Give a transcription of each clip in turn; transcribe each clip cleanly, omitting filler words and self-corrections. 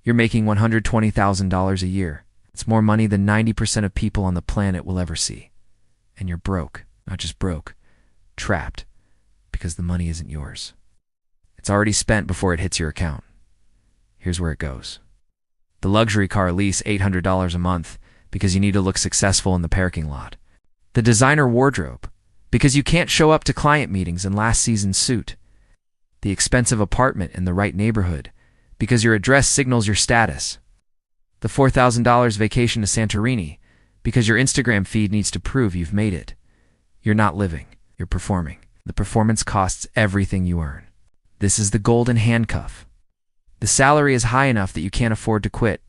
You're making $120,000 a year. It's more money than 90% of people on the planet will ever see. And you're broke, not just broke, trapped, because the money isn't yours. It's already spent before it hits your account. Here's where it goes. The luxury car lease, $800 a month, because you need to look successful in the parking lot. The designer wardrobe, because you can't show up to client meetings in last season's suit. The expensive apartment in the right neighborhood, because your address signals your status. The $4,000 vacation to Santorini, because your Instagram feed needs to prove you've made it. You're not living, you're performing. The performance costs everything you earn. This is the golden handcuff. The salary is high enough that you can't afford to quit,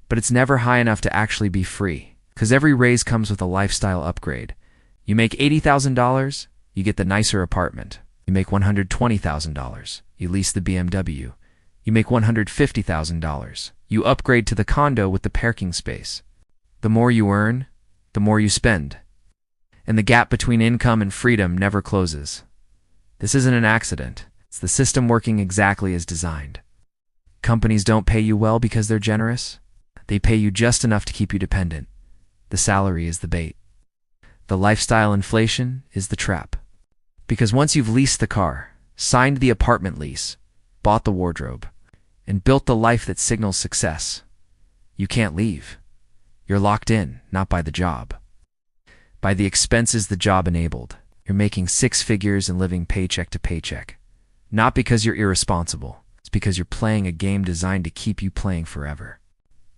but it's never high enough to actually be free, because every raise comes with a lifestyle upgrade. You make $80,000, you get the nicer apartment. You make $120,000, you lease the BMW. You make $150,000, you upgrade to the condo with the parking space. The more you earn, the more you spend. And the gap between income and freedom never closes. This isn't an accident. It's the system working exactly as designed. Companies don't pay you well because they're generous. They pay you just enough to keep you dependent. The salary is the bait. The lifestyle inflation is the trap. Because once you've leased the car, signed the apartment lease, bought the wardrobe, and built the life that signals success, you can't leave. You're locked in, not by the job. By the expenses the job enabled. You're making six figures and living paycheck to paycheck. Not because you're irresponsible. It's because you're playing a game designed to keep you playing forever.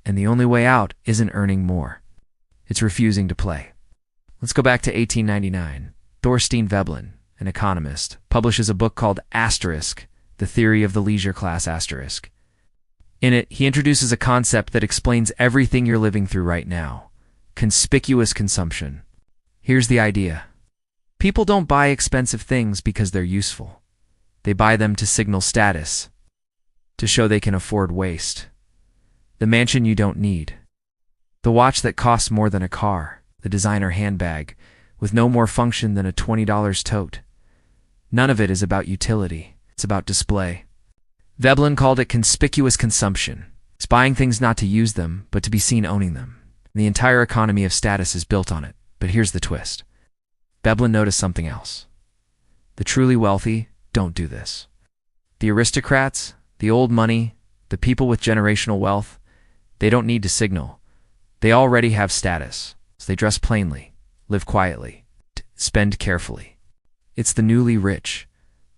And the only way out isn't earning more. It's refusing to play. Let's go back to 1899. Thorstein Veblen, an economist, publishes a book called Asterisk, The Theory of the Leisure Class Asterisk. In it, he introduces a concept that explains everything you're living through right now. Conspicuous consumption. Here's the idea. People don't buy expensive things because they're useful. They buy them to signal status, to show they can afford waste. The mansion you don't need. The watch that costs more than a car. The designer handbag, with no more function than a $20 tote. None of it is about utility. It's about display. Veblen called it conspicuous consumption. It's buying things not to use them, but to be seen owning them. The entire economy of status is built on it. But here's the twist. Veblen noticed something else. The truly wealthy don't do this. The aristocrats, the old money, the people with generational wealth, they don't need to signal. They already have status, so they dress plainly, live quietly, spend carefully. It's the newly rich,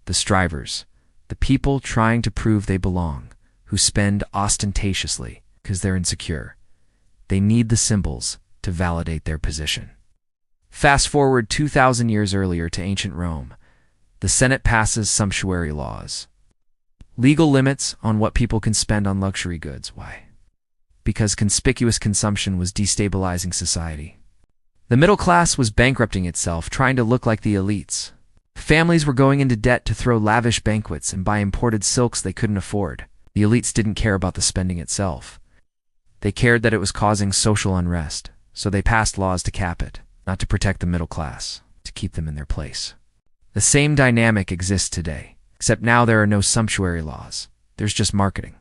the strivers, the people trying to prove they belong, who spend ostentatiously because they're insecure. They need the symbols to validate their position. Fast forward 2,000 years earlier to ancient Rome. The Senate passes Sumptuary Laws. Legal limits on what people can spend on luxury goods. Why? Because conspicuous consumption was destabilizing society. The middle class was bankrupting itself, trying to look like the elites. Families were going into debt to throw lavish banquets and buy imported silks they couldn't afford. The elites didn't care about the spending itself. They cared that it was causing social unrest, so they passed laws to cap it, not to protect the middle class, to keep them in their place. The same dynamic exists today, except now there are no sumptuary laws. There's just marketing.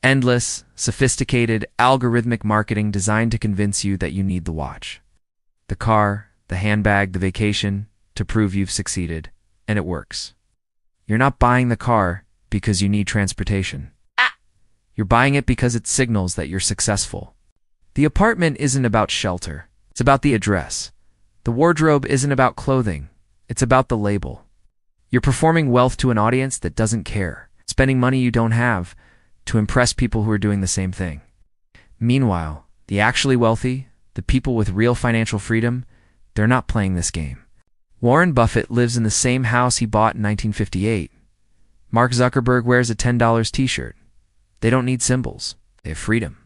Endless, sophisticated, algorithmic marketing designed to convince you that you need the watch, the car, the handbag, the vacation, to prove you've succeeded, and it works. You're not buying the car because you need transportation. You're buying it because it signals that you're successful. The apartment isn't about shelter. It's about the address. The wardrobe isn't about clothing. It's about the label. You're performing wealth to an audience that doesn't care, spending money you don't have to impress people who are doing the same thing. Meanwhile, the actually wealthy, the people with real financial freedom, they're not playing this game. Warren Buffett lives in the same house he bought in 1958. Mark Zuckerberg wears a $10 t-shirt. They don't need symbols. They have freedom.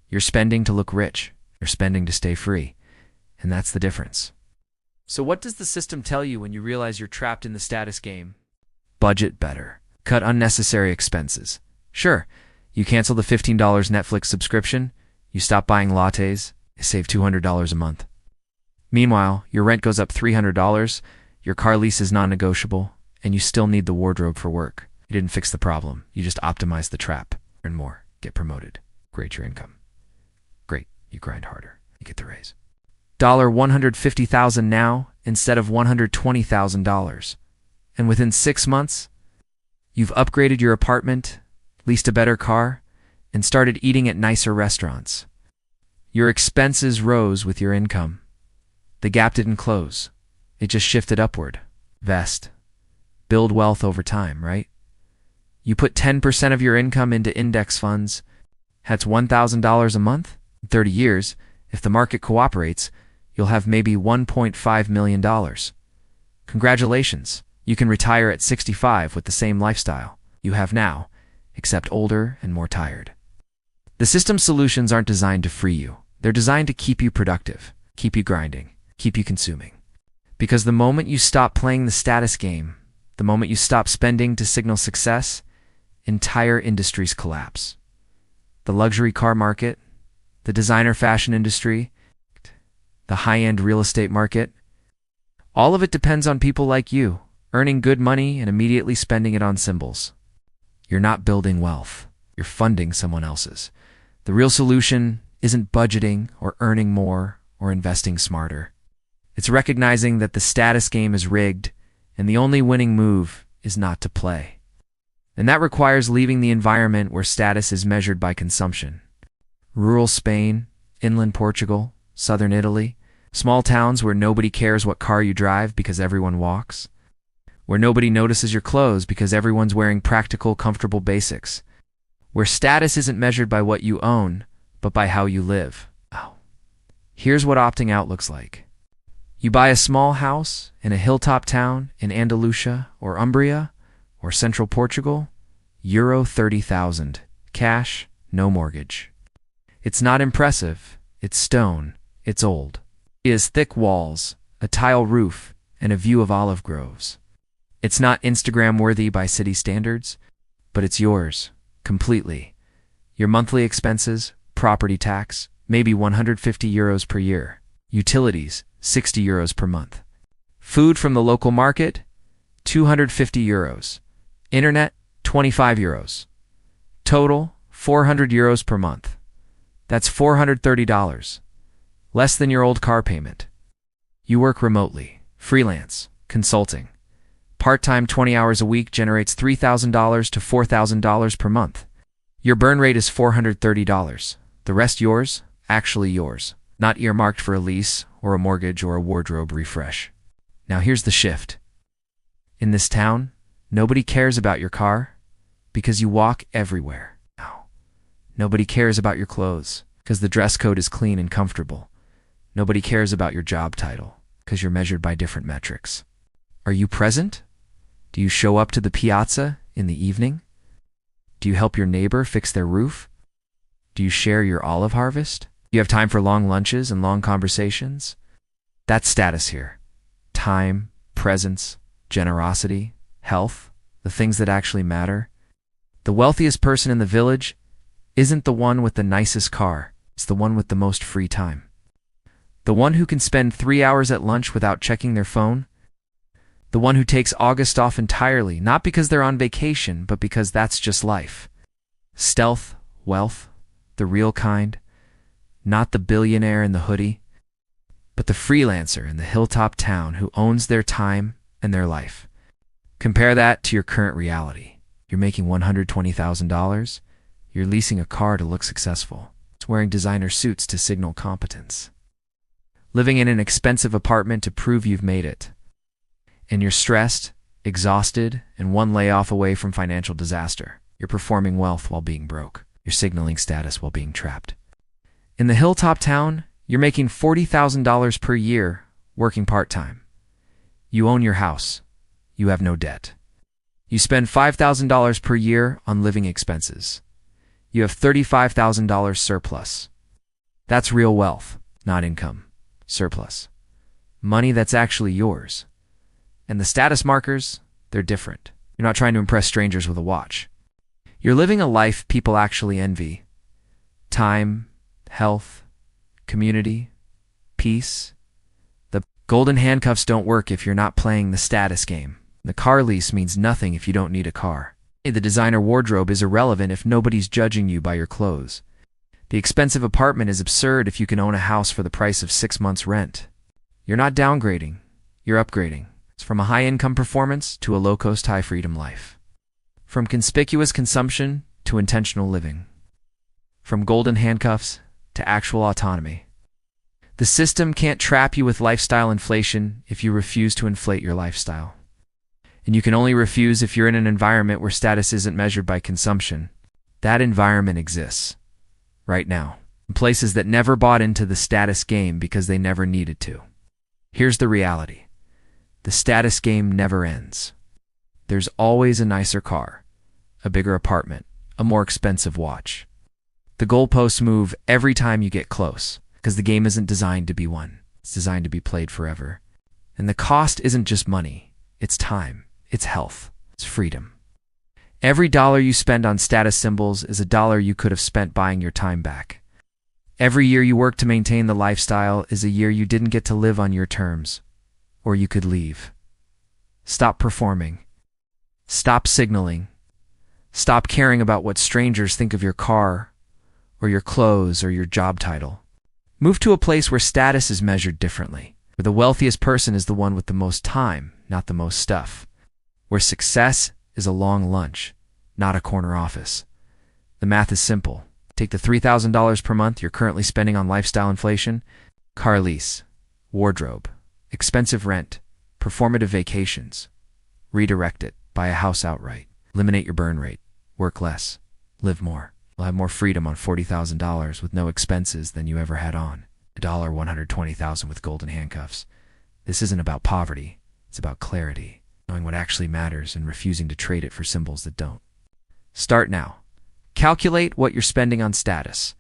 You're spending to look rich. You're spending to stay free. And that's the difference. So what does the system tell you when you realize you're trapped in the status game? Budget better. Cut unnecessary expenses. Sure, you cancel the $15 Netflix subscription, you stop buying lattes, you save $200 a month. Meanwhile, your rent goes up $300, your car lease is non-negotiable, and you still need the wardrobe for work. You didn't fix the problem, you just optimized the trap. And more. Get promoted. Great, your income. Great, you grind harder. You get the raise. $150,000 now instead of $120,000. And within 6 months, you've upgraded your apartment, leased a better car, and started eating at nicer restaurants. Your expenses rose with your income. The gap didn't close. It just shifted upward. Vest. Build wealth over time, right? You put 10% of your income into index funds. That's $1,000 a month. In 30 years, if the market cooperates, you'll have maybe $1.5 million. Congratulations. You can retire at 65 with the same lifestyle you have now, except older and more tired. The system's solutions aren't designed to free you. They're designed to keep you productive, keep you grinding, keep you consuming. Because the moment you stop playing the status game, the moment you stop spending to signal success, entire industries collapse. The luxury car market, the designer fashion industry, the high-end real estate market, all of it depends on people like you, earning good money and immediately spending it on symbols. You're not building wealth. You're funding someone else's. The real solution isn't budgeting or earning more or investing smarter. It's recognizing that the status game is rigged and the only winning move is not to play. And that requires leaving the environment where status is measured by consumption. Rural Spain, inland Portugal, southern Italy, small towns where nobody cares what car you drive because everyone walks, where nobody notices your clothes because everyone's wearing practical, comfortable basics, where status isn't measured by what you own, but by how you live. Oh. Here's what opting out looks like. You buy a small house in a hilltop town in Andalusia or Umbria or central Portugal, Euro 30,000, cash, no mortgage. It's not impressive, it's stone, it's old. It has thick walls, a tile roof, and a view of olive groves. It's not Instagram-worthy by city standards, but it's yours, completely. Your monthly expenses, property tax, maybe 150 euros per year. Utilities, 60 euros per month. Food from the local market, 250 euros. Internet, 25 euros. Total, 400 euros per month. That's $430. Less than your old car payment. You work remotely, freelance, consulting. Part-time 20 hours a week generates $3,000 to $4,000 per month. Your burn rate is $430. The rest yours, actually yours, not earmarked for a lease or a mortgage or a wardrobe refresh. Now here's the shift. In this town, nobody cares about your car because you walk everywhere. No. Nobody cares about your clothes because the dress code is clean and comfortable. Nobody cares about your job title because you're measured by different metrics. Are you present? Do you show up to the piazza in the evening? Do you help your neighbor fix their roof? Do you share your olive harvest? Do you have time for long lunches and long conversations? That's status here. Time, presence, generosity, health, the things that actually matter. The wealthiest person in the village isn't the one with the nicest car. It's the one with the most free time. The one who can spend 3 hours at lunch without checking their phone. The one who takes August off entirely, not because they're on vacation, but because that's just life. Stealth, wealth, the real kind. Not the billionaire in the hoodie, but the freelancer in the hilltop town who owns their time and their life. Compare that to your current reality. You're making $120,000. You're leasing a car to look successful. It's wearing designer suits to signal competence. Living in an expensive apartment to prove you've made it. And you're stressed, exhausted, and one layoff away from financial disaster. You're performing wealth while being broke. You're signaling status while being trapped. In the hilltop town, you're making $40,000 per year working part-time. You own your house. You have no debt. You spend $5,000 per year on living expenses. You have $35,000 surplus. That's real wealth, not income. Surplus. Money that's actually yours. And the status markers, they're different. You're not trying to impress strangers with a watch. You're living a life people actually envy. Time, health, community, peace. The golden handcuffs don't work if you're not playing the status game. The car lease means nothing if you don't need a car. The designer wardrobe is irrelevant if nobody's judging you by your clothes. The expensive apartment is absurd if you can own a house for the price of 6 months' rent. You're not downgrading, you're upgrading. It's from a high-income performance to a low-cost, high-freedom life. From conspicuous consumption to intentional living. From golden handcuffs to actual autonomy. The system can't trap you with lifestyle inflation if you refuse to inflate your lifestyle. And you can only refuse if you're in an environment where status isn't measured by consumption. That environment exists. Right now. In places that never bought into the status game because they never needed to. Here's the reality. The status game never ends. There's always a nicer car, a bigger apartment, a more expensive watch. The goalposts move every time you get close, because the game isn't designed to be won. It's designed to be played forever. And the cost isn't just money. It's time. It's health. It's freedom. Every dollar you spend on status symbols is a dollar you could have spent buying your time back. Every year you work to maintain the lifestyle is a year you didn't get to live on your terms. Or you could leave. Stop performing. Stop signaling. Stop caring about what strangers think of your car, or your clothes, or your job title. Move to a place where status is measured differently, where the wealthiest person is the one with the most time, not the most stuff. Where success is a long lunch, not a corner office. The math is simple. Take the $3,000 per month you're currently spending on lifestyle inflation, car lease, wardrobe, expensive rent, performative vacations. Redirect it. Buy a house outright. Eliminate your burn rate. Work less. Live more. You'll have more freedom on $40,000 with no expenses than you ever had on $120,000 with golden handcuffs. This isn't about poverty. It's about clarity. Knowing what actually matters and refusing to trade it for symbols that don't. Start now. Calculate what you're spending on status.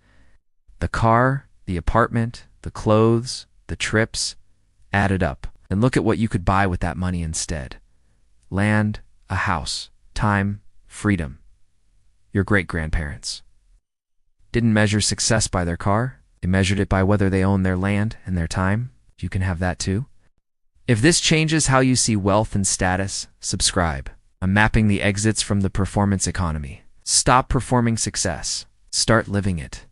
The car, the apartment, the clothes, the trips. Add it up and look at what you could buy with that money instead. Land, a house, time, freedom. Your great-grandparents didn't measure success by their car. They measured it by whether they own their land and their time. You can have that too. If this changes how you see wealth and status, subscribe. I'm mapping the exits from the performance economy. Stop performing success. Start living it.